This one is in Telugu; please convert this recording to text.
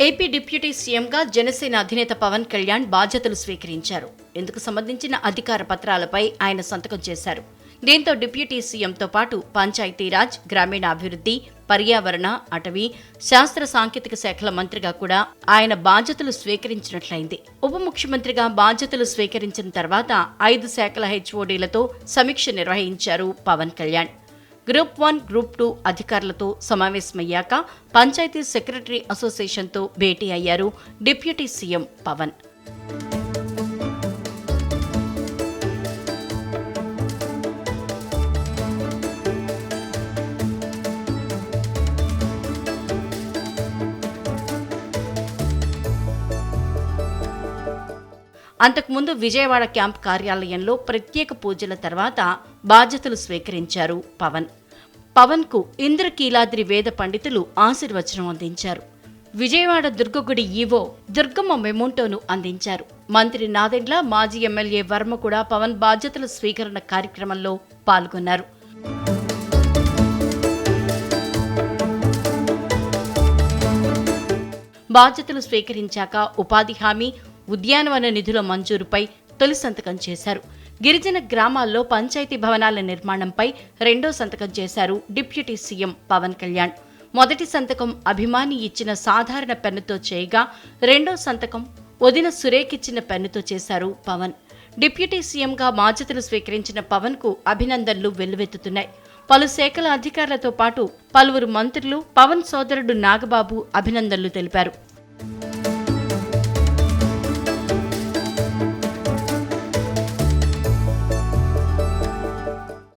ఏపీ డిప్యూటీ సీఎంగా జనసేన అధినేత పవన్ కళ్యాణ్ బాధ్యతలు స్వీకరించారు. ఇందుకు సంబంధించిన అధికార పత్రాలపై ఆయన సంతకం చేశారు. దీంతో డిప్యూటీ సీఎంతో పాటు పంచాయతీరాజ్, గ్రామీణాభివృద్ధి, పర్యావరణ, అటవీ, శాస్త్ర సాంకేతిక శాఖల మంత్రిగా కూడా ఆయన బాధ్యతలు స్వీకరించినట్లయింది. ఉప ముఖ్యమంత్రిగా బాధ్యతలు స్వీకరించిన తర్వాత 5 శాఖల హెచ్ఓడీలతో సమీక్ష నిర్వహించారు పవన్ కళ్యాణ్. గ్రూప్ 1, గ్రూప్ 2 అధికారులతో సమావేశమయ్యాక పంచాయతీ సెక్రటరీ అసోసియేషన్తో భేటీ అయ్యారు డిప్యూటీ సీఎం పవన్. అంతకుముందు విజయవాడ క్యాంప్ కార్యాలయంలో ప్రత్యేక పూజల తర్వాత బాధ్యతలు స్వీకరించారు పవన్. పవన్కు ఇంద్రకీలాద్రి వేద పండితులు ఆశీర్వచనం అందించారు. విజయవాడ దుర్గగుడి ఈవో దుర్గమ్మ మెమోంటోను అందించారు. మంత్రి నాదెండ్ల, మాజీ ఎమ్మెల్యే వర్మ కూడా పవన్ బాధ్యతల స్వీకరణ కార్యక్రమంలో పాల్గొన్నారు. బాధ్యతలు స్వీకరించాక ఉపాధి హామీ, ఉద్యానవన నిధుల మంజూరుపై తొలి సంతకం చేశారు. గిరిజన గ్రామాల్లో పంచాయతీ భవనాల నిర్మాణంపై 2వ సంతకం చేశారు డిప్యూటీ సీఎం పవన్ కళ్యాణ్. మొదటి సంతకం అభిమాని ఇచ్చిన సాధారణ పెన్నుతో చేయగా 2వ సంతకం వదిన సురేఖిచ్చిన పెన్నుతో చేశారు పవన్. డిప్యూటీ సీఎంగా బాధ్యతలు స్వీకరించిన పవన్కు అభినందనలు వెల్లువెత్తుతున్నాయి. పలు శాఖల అధికారులతో పాటు పలువురు మంత్రులు, పవన్ సోదరుడు నాగబాబు అభినందనలు తెలిపారు.